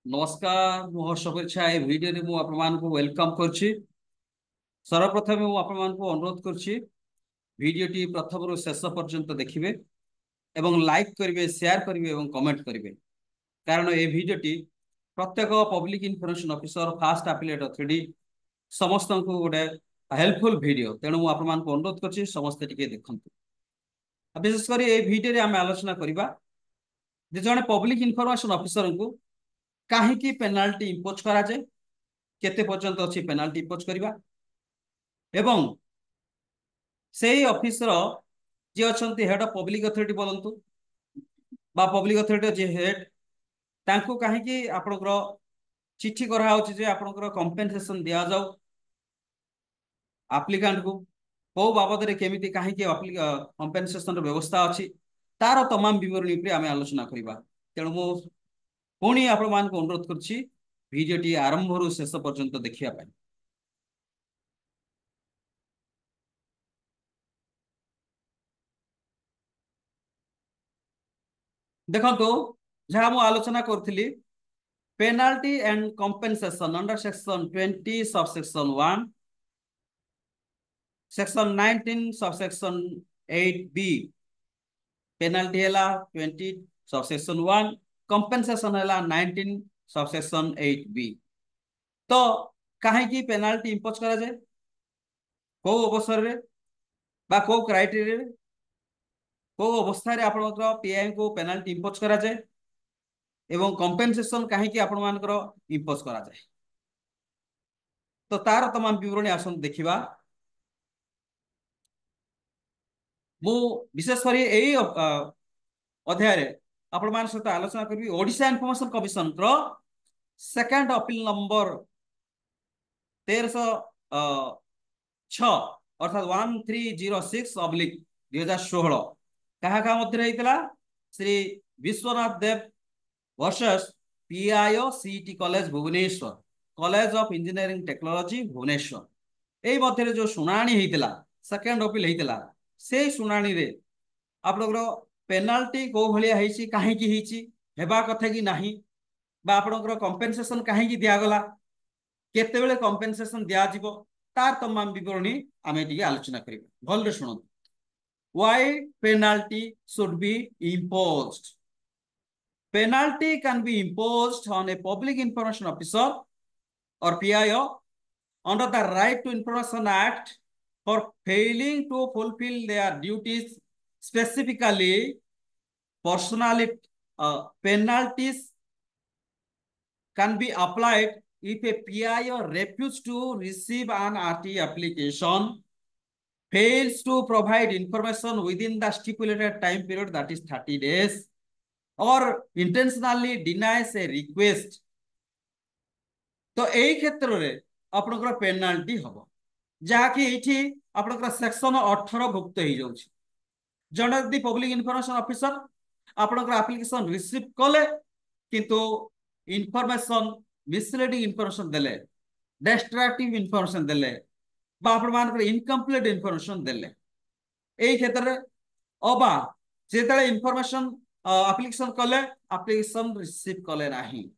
नमस्कार मु हर्ष परिछा ए वीडियो रे मु आपण मानकु वेलकम करछि। सर्वप्रथम मु आपण मानकु अनुरोध करछि वीडियोटी प्रथम रु शेष पर्यंत देखिबे एवं लाइक करिवे, शेयर करिवे एवं कमेंट करिवे। कारण ए वीडियोटी प्रत्येक public information officer fast affiliate authority समस्त को गोटे हेल्पफुल वीडियो, तेणु मु आपण मानकु अनुरोध करछि समस्त टिके देखंतु। विशेष कर ए वीडियो रे हम आलोचना करिबा जे जने पब्लिक इन्फॉर्मेशन ऑफिसर को काहे पेनाल्टी इंपोज करा जाए, केते पर्यंत अछि पेनाल्टी इंपोज करिबा एवं सेही ऑफिसर जे अछंती हेड ऑफ पब्लिक अथॉरिटी बोलंतु बा पब्लिक अथॉरिटी जे हेड तांको काहे आपनकर चिट्ठी करा होछि जे आपनकर कंपेंसेशन दिया जाऊ एप्लिकेंट को को बाबद रे केमिति काहे कंपेंसेशन रो व्यवस्था अछि तार तमाम विवरणी पे आमे आलोचना करिबा। तेणु मो पुणी आपण मान को अनुरोध करछि वीडियोटी आरंभ रु शेष पर्यंत देखिया पाई। देखंतु जहाँ मु आलोचना करथिली penalty and compensation under section 20 subsection 1 section 19 subsection 8b penalty हैला 20 सबसेक्शन 1 कंपेंसेशन हैला 19 सबसेक्शन 8b। तो काहे पेनाल्टी इंपोज करा जाए को अवसर रे बा को क्राइटेरिया रे को अवस्था रे आपनकर पीआई को पेनाल्टी इंपोज करा जाए एवं कंपेंसेशन काहे आपण मानकर इंपोज करा जाए। तो तार तमाम विवरणी आसन देखिबा। मु विशेष कर यही अध्याय रे आपण मान सहित आलोचना करबी ओडिशा इन्फॉर्मेशन कमिशन रो सेकंड अपील नंबर 1306 अर्थात 1306/2016 क्या मध्य होता Shri Vishwanath Dev versus PIO CT college Bhubaneswar college of engineering technology Bhubaneswar यही मध्य जो शुणाणी होता सेकेंड अपील होता से शुणाणी रे आपनकर पेनाल्टी को भलिया हेछि काहे की हेछि हेबा कथा कि नाही बा आपनकर कंपेंसेशन काहे की दिया गला केते बेले कंपेंसेशन दिया जिवो तार तमाम विवरणी आमे टिके आलोचना करिबा। भल रे सुनत why penalty should be imposed. Penalty can be imposed on a public information officer or PIO under the Right to Information Act for failing to fulfill their duties. Specifically, personally, penalties can be applied if a PIO refuses to receive an RT application, fails to provide information within the stipulated time period, that is 30 days, or intentionally denies a request. तो यही क्षेत्र में आपनकर penalty हम जहाँकि ये आपनकर section 18 भुक्त हो जाउछि। जने यदि पब्लिक इन्फॉर्मेशन ऑफिसर आपनकर एप्लिकेशन रिसीव कले किंतु इन्फॉर्मेशन मिसलीडिंग इन्फॉर्मेशन देले, डिस्ट्रक्टिव इन्फॉर्मेशन देले बा आपण मानकर इनकम्प्लीट इन्फॉर्मेशन देले एई क्षेत्र रे अबा जेतले इन्फॉर्मेशन एप्लिकेशन कले एप्लिकेशन रिसीव कले नाही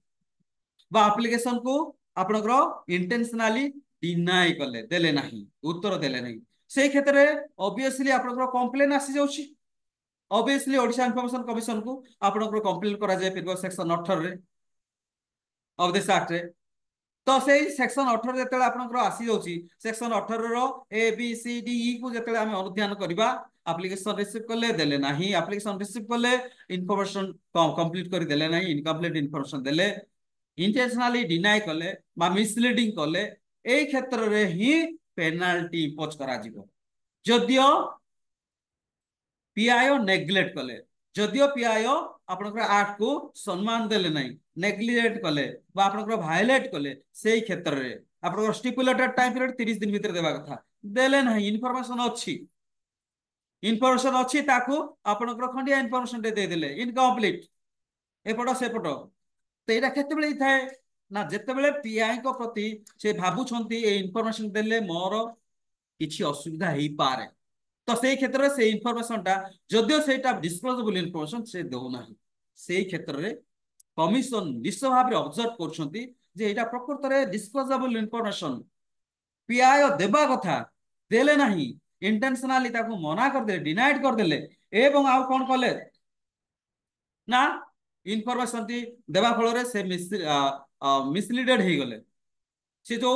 बा एप्लिकेशन को आपनकर इंटेंशनली डिनाई कले देले नाही उत्तर देले नाही से क्षेत्र रे ऑब्वियसली आपनकर कंप्लेन आसी जाउछि। ऑब्वियसली ओडिशा इन्फॉर्मेशन कमिशन को आपनकर कंप्लेन करा जाय पिर section 18 ray of this act रे। तो से सेक्शन 18 जेतेले आपनकर आसी जाउछि सेक्शन 18 रो A B C D E को जेतेले हम अनुध्यान करबा एप्लिकेशन रिसीव करले देले नाही एप्लिकेशन रिसीव करले इन्फॉर्मेशन कंप्लीट कर देले नाही इनकम्प्लीट इन्फॉर्मेशन देले इंटेंशनली डिनाई कले बा मिसलीडिंग कले एई क्षेत्र रे ही पेनाल्टी इंपोज करा जिवो। जदियो पीआईओ नेग्लेक्ट कले जदियो पीआईओ आपनकर एक्ट को सम्मान देले नाही नेग्लेक्ट कले बा आपनकर वायलेट कले सेही क्षेत्र रे आपनकर स्टिपुलेटेड टाइम पीरियड 30 दिन भीतर देबा कथा देले नाही इन्फॉर्मेशन अच्छी ताकू आपनकर खंडिया इन्फॉर्मेशन दे देले इनकम्प्लीट एपट सेपट। तो यहाँ केते थाए ना जिते पीआई को प्रति से भावुंट ये इनफॉरमेशन देले मोर किसी असुविधा हो पारे तो से क्षेत्र में से इनफॉरमेशन टा जदियो सेटा डिस्क्लोजेबल इनफॉरमेशन से दौना से क्षेत्र में कमिशन निश्चय भाव ऑब्जर्व करछंती जे एटा प्रकृत रे डिस्क्लोजेबल इंफॉर्मेशन पीआई देबा कथा देले नहीं इंटेंशनली ताको मना कर दे डिनाइड कर देले एवं आउ कोन कले ना इनफॉरमेशन टी देबा फल रे से मिसलीडेड हे गले से जो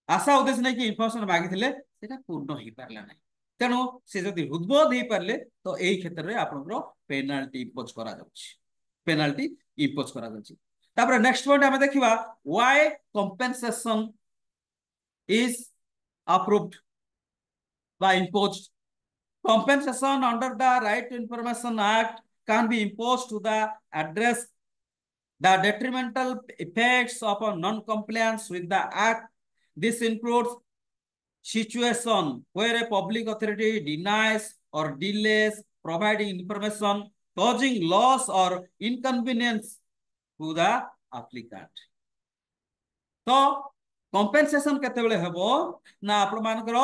आशा उद्देश्य नहीं कि इनफॉरमेशन मागी थिले सेटा पूर्ण ही पारला नहीं तेणु से जदि हृदबोध ही पारले तो एई क्षेत्र रे आपनकर पेनाल्टी इम्पोज करा जाउछि पेनाल्टी इम्पोज करा जाउछि तापर नेक्स्ट पॉइंट हमें देखिबा why compensation is approved by imposed. Compensation under the Right to Information Act can be imposed to the address the detrimental effects of a non-compliance with the Act. This includes situation where a public authority denies or delays providing information, causing loss or inconvenience to the applicant. तो compensation केतेबेले हेबो ना आपण मानकर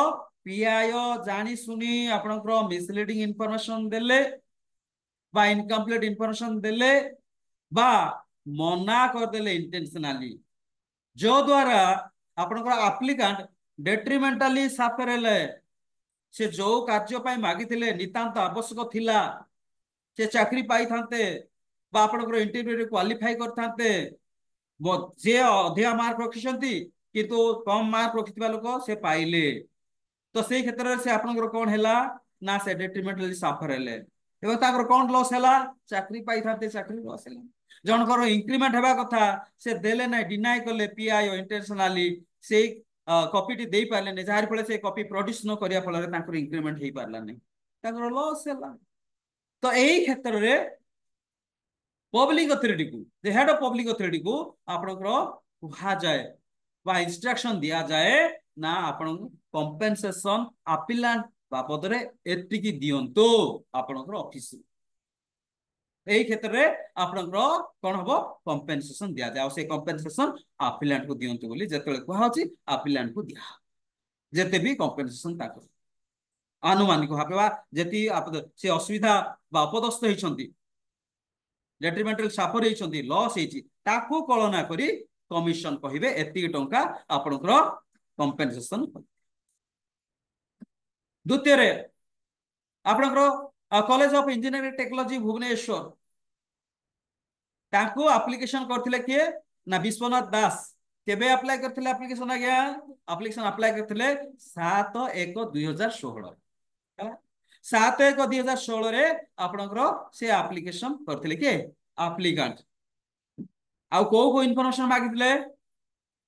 PIO जानी सुनी आपनकर misleading information देले बा इनकम्प्लीट इंफॉर्मेशन देले बा मना कर देले इंटेंशनली जो द्वारा आपनकर एप्लिकेंट डेट्रिमेंटली साफरेले से जो कार्य पाई मागिथिले नितांत आवश्यक थिला से चाकरी पाई थांते बा आपनकर इंटरव्यू रे क्वालिफाई करथांते जे अधिक मार्क रखिसंती किंतु कम मार्क रखिथिबा लोक से पाइले तो से क्षेत्र से आपनकर कोन हैला ना से डेट्रिमेंटली सफर हेले एवं ताकर कोन लॉस हैला चाकरी पाई थाते चाकरी लॉस हैला जनकर इंक्रीमेंट हेबा कथा से देले ना डिनाई करले पीआईओ इंटेंशनली से कॉपी टी देई पारले ने जाहार फले से कॉपी प्रोड्यूस न करिया फले ताकर इंक्रीमेंट हेई पारला नै ताकर लॉस हैला तो एई क्षेत्र रे पब्लिक अथॉरिटी को the head of public authority को आपनकर कहा जाए बा इंस्ट्रक्शन दिया जाए ना आपण कंपेंसेशन अपीलेंट बाबद रे एतिकी दियंतो आपनकर ऑफिस एई क्षेत्र रे आपनकर कोन हबो कंपेंसेशन दिया जाय से कंपेंसेशन अपीलेंट को दियंतो बोली जेतले कहा होची अपीलेंट को दिया जेते भी कंपेंसेशन ताको अनुमानिक भाबेवा जेति से असुविधा बा अपदस्थ हेछंती डेट्रिमेंटल साफर हेछंती लॉस हेछि ताको कलना करी कमिशन कहिबे एतिकी टंका आपनकर कंपेंसेशन द्वितीय रे आपनकर college of engineering technology Bhubaneswar ताको एप्लीकेशन करथिले के ना विश्वनाथ दास केबे अप्लाई करथिले एप्लीकेशन आ गया एप्लीकेशन अप्लाई करथिले 7/1/2016 7/1/2016 रे आपनकर से एप्लीकेशन करथिले के एप्लीकेंट आउ को इनफॉरमेशन मागिथिले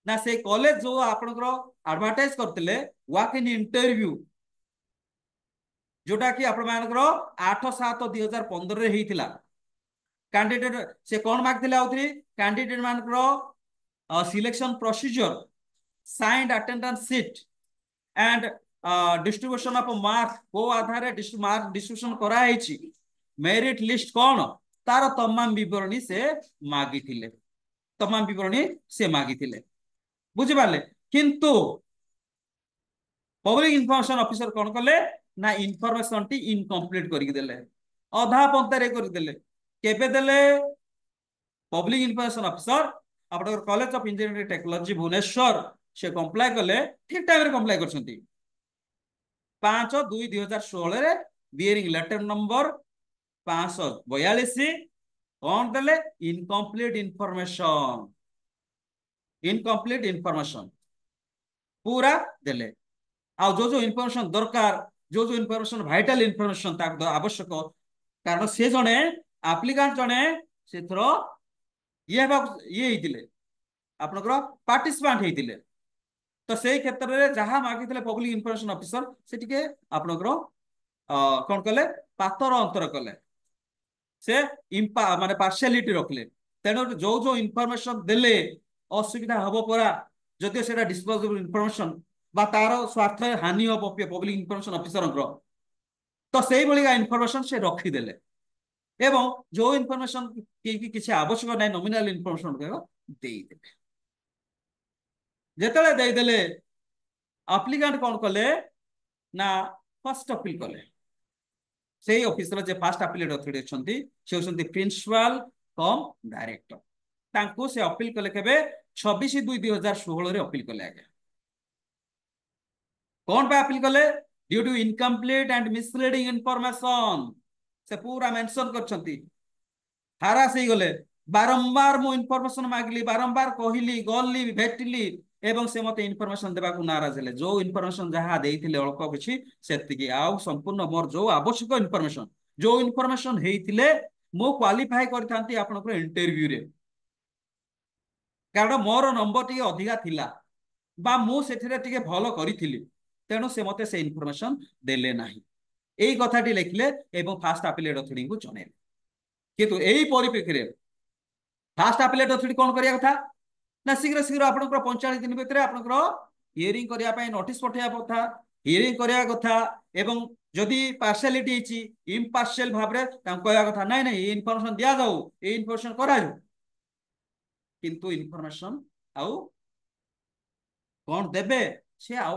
ना से कॉलेज जो आपनकर एडवर्टाइज करथिले वाक इन इंटरव्यू जोटा कि आपण मानकर 8/7/2015 रे हेतिला कैंडिडेट से कोन मागथिले आउथरी कैंडिडेट मानकर selection procedure signed attendance sheet and distribution of marks को आधार मार्क डिस्ट्रीब्यूशन करा हेछि मेरिट लिस्ट कोन तार तमाम विवरणी से मागिथिले तमाम विवरणी से मागिथिले बुझि पाले किंतु पब्लिक इन्फॉर्मेशन ऑफिसर कोन कले ना इनफॉरमेशन टी इनकम्प्लीट करि देले आधा पंतारे करि देले केबे देले पब्लिक इन्फॉर्मेशन ऑफिसर आपन college of engineering technology Bhubaneswar से कंप्लाई कले ठीक टाइम रे कंप्लाई करछंती 5/2/2016 रे बियरिंग लेटर नंबर 542 कौन देले इनकम्प्लीट इंफॉर्मेशन पूरा देले आ जो इंफॉर्मेशन दरकार जो इंफॉर्मेशन वाइटल इंफॉर्मेशन ताक आवश्यक कारण से जने एप्लिकेंट जने सेथर ये हेतिले आपनकर पार्टिसिपेंट हेतिले तो से क्षेत्र में जहाँ मागिथिले पब्लिक इन्फॉर्मेशन ऑफिसर से टिके आपनकर कोन कले पातर अंतर कले से माने पार्शियलिटी रखले तेनो जो इन्फॉर्मेशन देले असुविधा हबो परा जदि सेटा डिस्क्लोजेबल इन्फॉर्मेशन बा तार स्वार्थ हानि हबो पब्लिक इन्फॉर्मेशन ऑफिसर तो सेही भलिका इन्फॉर्मेशन से रखी देले एवं जो इन्फॉर्मेशन कि किछि आवश्यक नै नॉमिनल इन्फॉर्मेशन देई देबे जेतले देई देले एप्लिकेंट कोन कले ना फर्स्ट अपील कले से ऑफिसर जे फर्स्ट अपीलेट अथॉरिटी छंती से होसंती प्रिंसिपल कम डायरेक्टर तांको से अपील कले केबे 26/2/2016 रे अपील कले आगे कौन पे अपील कले due to incomplete and misleading information से पूरा मेंशन करछंती हारास ही गले बारंबार मु इनफॉरमेशन मागली बारंबार कहली गली भेटली एवं से मते इनफॉरमेशन देबा को नाराज हेले जो इनफॉरमेशन जहां देइथिले अल्प किछि सेतिकी आउ संपूर्ण मोर जो आवश्यक इनफॉरमेशन जो इनफॉरमेशन हेइथिले मु क्वालिफाई करथांती आपनको इंटरव्यू रे कारण मोर नंबर टी अधिका थिला बा मु सेठिरे टिके भलो करिथिली तेणु से मते से इनफॉरमेशन देले नाही एई कथाटी लिखले एवं फास्ट अपीलेट अथॉरिटी को जणेले किंतु एई परिप्रेक्षी रे फास्ट अपीलेट अथॉरिटी कोन करिया कथा ना शीघ्र शीघ्र आपनकर 45 दिन भितर आपनकर हियरिंग करिया पय नोटिस पठिया कथा हियरिंग करिया कथा एवं जदि पार्शियलिटी छि इम्पार्शियल भाबरे तां कहया कथा नै नै इनफॉरमेशन दिया जाऊ ए इनफॉरमेशन करा जाऊ किंतु इनफॉरमेशन आउ कोन देबे से आउ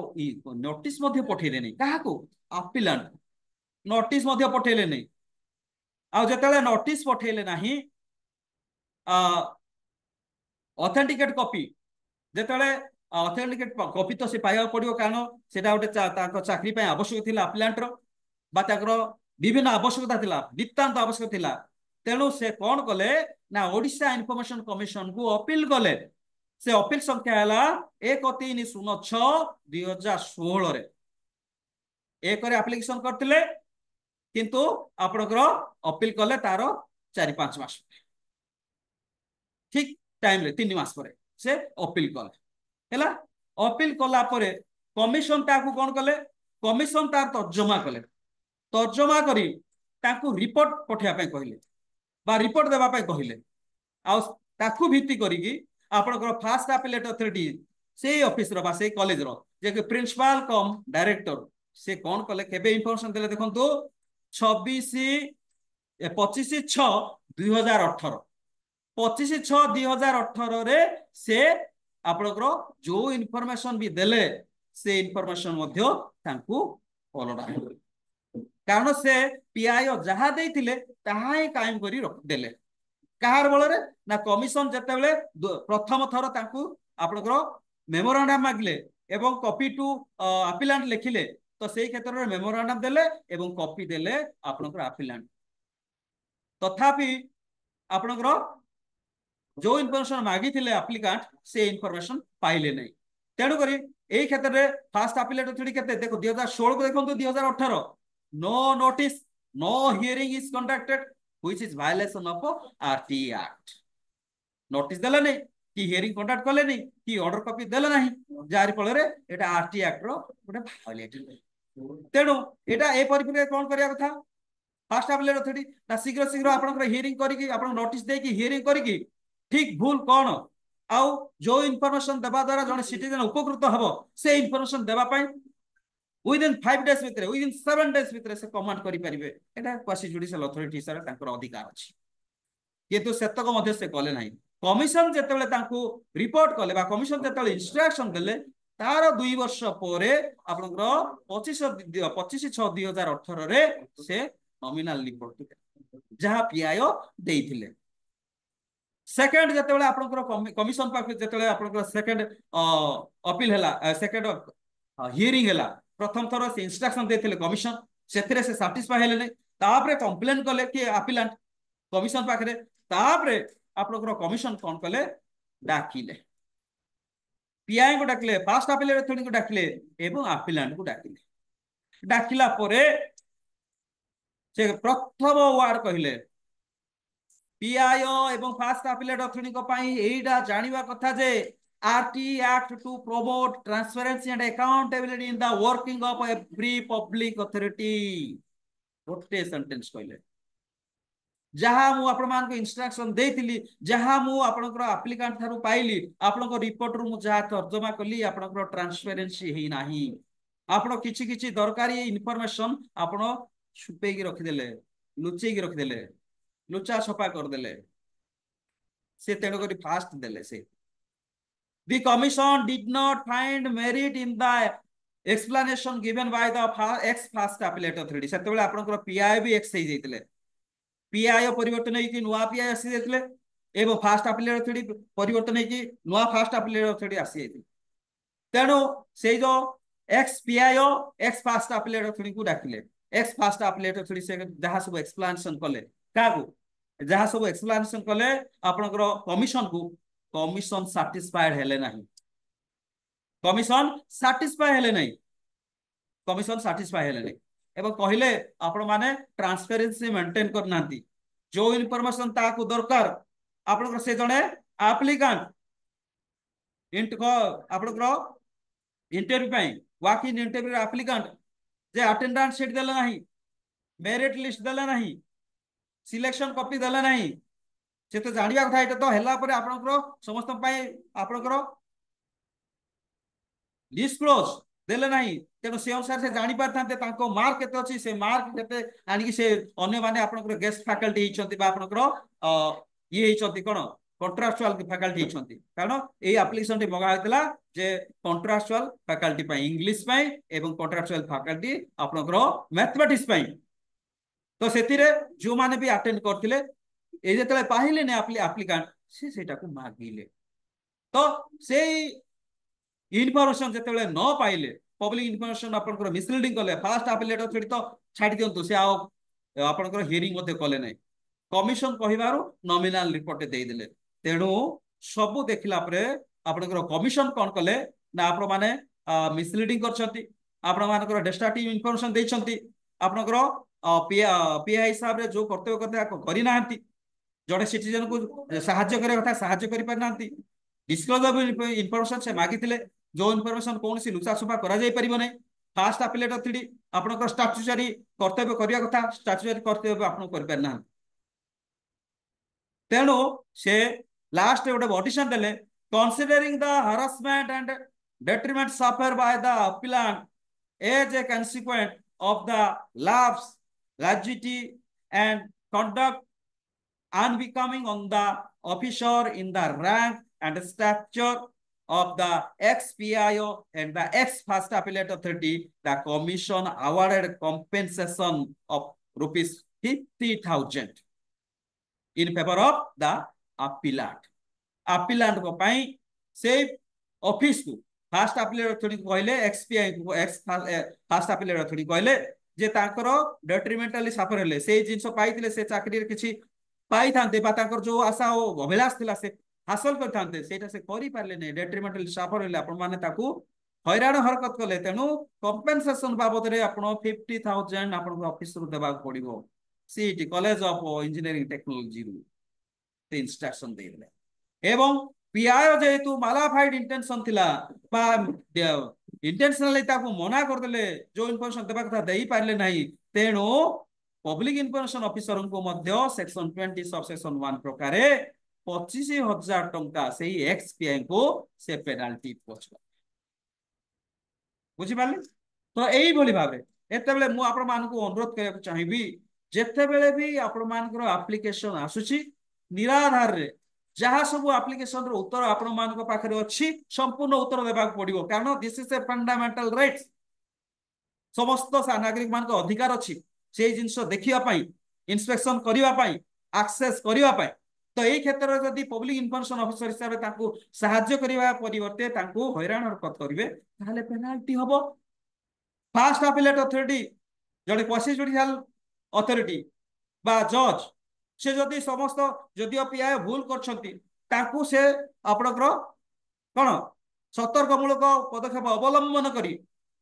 नोटिस मध्ये पठेले नै काहा को अपीलेंट नोटिस मध्ये पठेले नै आउ जतले नोटिस पठेले नाही ऑथेंटिकेट कॉपी जेतले ऑथेंटिकेट कॉपी तो से पाया पड़ियो कारण सेटा गोटे ताको चाकरी पे आवश्यक थिला अपलांट रो बा ताकर विभिन्न आवश्यकता थिला नितांत आवश्यक थिला तेणु से कोन कले ना ओडिशा इन्फॉर्मेशन कमिशन को अपील कले से अपील संख्या हला 1306/2016 रे एक रे एप्लीकेशन करथिले किंतु आपनकर अपील कले तार 4-5 मास ठीक टाइम रे 3 मास पर से अपील कले हैला अपील कला परे कमिशन ताकू कोन कले कमिशन तार तर्जमा करी ताकू रिपोर्ट पठिया पे कहिले बा रिपोर्ट देबा पे कहिले आ ताकू भित्ति करी कि आपनकर फास्ट अपीलेट अथॉरिटी से ऑफिस रो बा से कॉलेज रो जे कि प्रिंसिपल कम डायरेक्टर से कोन कले केबे इंफॉर्मेशन देले देखंतु 25/6/2018 25/6/2018 रे से आपनकर जो इनफॉरमेशन भी देले से इनफॉरमेशन मध्य तांकू अलडा कारण से पीआईओ जहा देथिले ताहा ही कायम करी रख देले कहार बल रे ना कमिशन जेतेबेले प्रथम थर तांकू आपनकर मेमोरेंडम मागले एवं कॉपी टू अपीलेंट लिखिले तो सेही क्षेत्र रे मेमोरेंडम देले एवं कॉपी देले आपनकर अपीलेंट तथापि आपनकर जो इनफॉरमेशन मागी थिले एप्लिकेंट से इनफॉरमेशन पाइले नहीं तेणु करी एही क्षेत्र रे फास्ट अपीलेट अथॉरिटी केते देखो 2016 को देखो 2018 no notice no hearing is conducted which is violation of RT act notice देले नहीं कि हियरिंग कंडक्ट करले नहीं कि ऑर्डर कॉपी देले नहीं जारी फल रे एटा आरटी एक्ट रो गोटे वायलेशन तेणु एटा ए परिप्रेक्षी कोन करिया कथा फास्ट अपीलेट अथॉरिटी ना शीघ्र शीघ्र आपनकर हियरिंग करी कि आपन नोटिस दे कि हियरिंग करी कि ठीक भूल कौन आउ जो इनफॉरमेशन देबा द्वारा जने सिटीजन उपकृत हबो से इनफॉरमेशन देबा पई विदिन 5 डेज भितरे विदिन 7 डेज भितरे से कमांड करि परिबे एटा क्वासी जुडिशियल अथॉरिटी सारा तांकर अधिकार अछि किंतु सेतक मध्ये से कले नाही कमिशन जेतेबेले तांको रिपोर्ट कले बा कमिशन जेतेबेले इंस्ट्रक्शन देले तार 2 वर्ष परे आपनकर 25/6/2018 रे से नॉमिनल रिपोर्ट जहां पीआईओ देइथिले सेकंड जेतेबेले आपनकर कमिशन पाक जेतेबेले आपनकर सेकंड अपील हला सेकंड हियरिंग हला प्रथम थर से इंस्ट्रक्शन देथिले कमिशन सेथिरे से सैटिस्फाई हेले नै तापरे कंप्लेन कले कि अपीलेंट कमिशन पाखरे तापरे आपनकर कमिशन कोन कले डाकिले पीआई को डाकिले फास्ट अपीलेट अथॉरिटी को डाकिले एवं अपीलेंट को डाकिले डाकिला परे से प्रथम वार्ड कहिले पीआईओ एवं फास्ट अपीलेट अथॉरिटी को पाई एइडा जानिबा कथा जे RT Act to promote transparency and accountability in the working of every public authority गोटे सेंटेंस कहले जहां मु आपण मान को इंस्ट्रक्शन देथिली जहां मु आपनकर एप्लिकेंट थारु पाइली आपनकर रिपोर्ट रु मु जहां तर्जमा कली आपनकर ट्रांसपेरेंसी हेई नाही आपण किछि किछि दरकारी इन्फॉर्मेशन आपण छुपे की रखि देले लुचै की रखि देले लुचा छपा कर देले से तेणु करी फास्ट देले से The commission did not find merit in the explanation given by the ex fast appellate authority सेतेबेले आपनकर पीआई भी एक्स हे जैतिले पीआई परिवर्तन होगी नुआ पीआई आसी जाते एवं फास्ट आपिलेट अथॉरिटी परिवर्तन होगी नुआ फास्ट आपिलेट अथॉरिटी आसी जाती तेणु से जो X PI X first appellate authority को डाकिले एक्स फास्ट आपिलेट अथॉरिटी से जहाँ सब एक्सप्लेनेशन कले क्या जहाँ सब एक्सप्लेनेशन कले आपनकर कमिशन को कमिशन सैटिस्फाइड हेले नहीं कमिशन सैटिस्फाई हेले नहीं कमिशन सैटिस्फाई हेले नहीं एवं कहले आपण माने ट्रांसपेरेंसी मेंटेन करना जो इनफॉरमेशन ताकू दरकार आपनकर से जने एप्लिकेंट आपनकर interview pi walk in interview applicant J attendance sheet देला नहीं मेरिट लिस्ट देला नहीं सिलेक्शन कॉपी देला नहीं से तो जानिया कथा एटा तो हला परे आपनकर समस्त पाई आपनकर डिस्क्लोज देले नहीं तेणु से अनुसार से जानी पारथांते तांको मार्क केते अछि से मार्क केते आनी से अन्य माने आपनकर गेस्ट फैकल्टी हिचंती बा आपनकर ये हिचंती कोन कॉन्ट्राक्चुअल फैकल्टी हिचंती कारण ए एप्लीकेशन टी मगा हेतला जे कॉन्ट्राक्चुअल फैकल्टी पई इंग्लिश पई एवं कॉन्ट्राक्चुअल फैकल्टी आपनकर मैथमेटिक्स पई तो सेतिरे जो माने भी अटेंड करथिले ए जेतले पाहिले ने एप्लीकेंट से सेटा को मागिले तो से इनफॉरमेशन जेतेबेले न पाइले पब्लिक इनफॉरमेशन आपनकर मिसलीडिंग कले फास्ट एपिलेट अथॉरिटी तो छाडी दियंतु से आओ आपनकर हियरिंग मध्ये कले नै कमिशन कहिबारो नॉमिनल रिपोर्ट दे देले तेणु सब देखिला परे आपनकर कमिशन कोन कले ना आपण माने मिसलीडिंग करछंती आपण मानकर डेस्ट्रक्टिव इनफॉरमेशन देछंती आपनकर पीआई हिसाब रे जो कर्तव्य कथा करि नाहंती जड़े सिटीजन को साहाय्य करे कथा साहाय्य करि पार नाहंती डिस्क्लोजर इनफॉरमेशन से मागिथिले जो इनफॉरमेशन कौन सी लुचा सुफा करा जाई परिबो नै फास्ट एपिलेट अथॉरिटी आपनकर स्टैट्यूटरी कर्तव्य करिया कथा स्टैट्यूटरी कर्तव्य आपण करि पार ना तेणु से लास्ट गोटे ऑडिशन देले considering the harassment and detriment suffered by the applicant as a consequence of the lapse, rigidity and conduct unbecoming on the officer in the rank and stature of the ex-PIO and the ex-First Appellate Authority, the Commission awarded compensation of rupees 50,000 in favor of the appellant. Appellant को पाई से office को fast appellate authority कहले एक्सपीआई को x fast appellate authority कहले जे तांकर डेट्रिमेंटली सफर हेले से जिंस पाइथिले से चाकरी रे किछि पाई थांते बा तांकर जो आशा ओ अभिलाष थिला से हासिल कर थांते सेटा से करि पारले नै डेट्रिमेंटली सफर हेले आपण माने ताकू हैरान हरकत कले तेनु कंपेंसेशन बाबद रे आपण 50,000 आपण को ऑफिस रो देबा पड़िबो सीटी कॉलेज ऑफ इंजीनियरिंग टेक्नोलॉजी रू ते इंस्ट्रक्शन देले एवं पीआई जेहेतु मालाफाइड इंटेंशन थिला बा इंटेंशनली ताको मना कर देले जो इनफॉरमेशन देबा कथा देई पारले नाही तेणु पब्लिक इनफॉरमेशन ऑफिसर को मध्य सेक्शन 20 सब सेक्शन 1 प्रकारे 25,000 टंका सेही एक्स पीआई को से पेनाल्टी पछवा बुझी पाले तो एई बोली भाबे एते बेले मु आपण मान को अनुरोध करया चाहिबी जेते बेले भी आपण मान को एप्लीकेशन आसुची निराधार रे जहाँ सब एप्लीकेशन रो उत्तर आपण मान को पाखरे अछि संपूर्ण उत्तर देबा पड़िबो कारण this is a fundamental rights समस्त नागरिक मान को अधिकार अछि से जिंस देखिया पई इंस्पेक्शन करिवा पई एक्सेस करिवा पई तो एई क्षेत्र रे जदी पब्लिक इन्फॉर्मेशन ऑफिसर हिसाब रे ताकू सहाय्य करिवा परिवर्ते ताकू हैरान हरकत करिवे ताले पेनाल्टी हबो फास्ट एपिलेट अथॉरिटी जडे क्वासी जुडिशियल अथॉरिटी बा जज से जदि समस्त जदिओ पीआई भूल करछंती ताकू से आपनकर कोन सतर्कमूलक पदक्षेप अवलंबन करी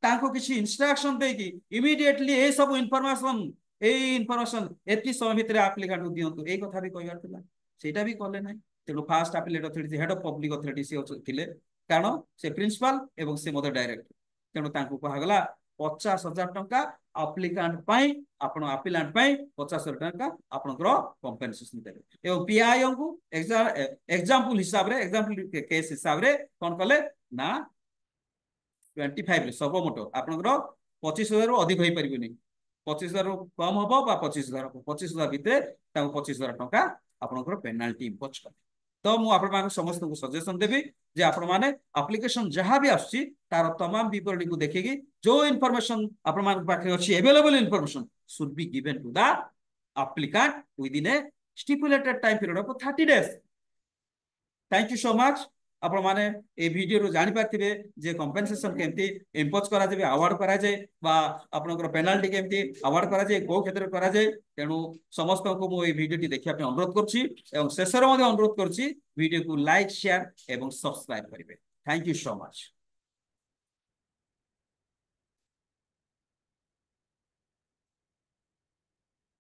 ताकू किछि इंस्ट्रक्शन देकी इमीडिएटली ए सब इनफॉरमेशन एति समय भितर एप्लीकेंट को दियंतु ए कथा भी कहबार थिला सेटा भी कहले नै तेनु first appellate authority head of public authority से थिले कारण से प्रिंसिपल एवं से मदर डायरेक्टर तेनु ताकू कहा गला 50,000 टंका एप्लीकेंट पाई आपण एप्लीकेंट पाई 50,000 टंका आपनकर कंपेंसेशन देबे एवं पीआई को एग्जांपल हिसाब रे एग्जांपल केस हिसाब रे कोन कले ना 25 सब मोटो आपनकर 25,000 रु अधिक होई परिबनी 25,000 रु कम होबो बा 25,000 भितरे ताको 25,000 टंका आपनकर पेनाल्टी इम्पोज कर तो मु आपण मान समस्त को सजेशन देबी जे आपण माने एप्लीकेशन जहां भी आछि तार तमाम विवरणी को देखिकी जो इनफॉरमेशन आपण मान पाखे अछि available information should be given to the applicant within a stipulated time period of 30 days. Thank you so much. आपण माने ए वीडियो रो जानि पाथिबे जे कंपेंसेशन केमती इंपोज करा जेबे अवार्ड करा जाय बा आपनकर पेनाल्टी केमती अवार्ड करा जाय को क्षेत्र करा जाय तेनु समस्त को मो ए वीडियो टी देखिया पे अनुरोध करछि एवं शेषर मध्ये अनुरोध करछि वीडियो को लाइक शेयर एवं सब्सक्राइब करिवे। Thank you so much.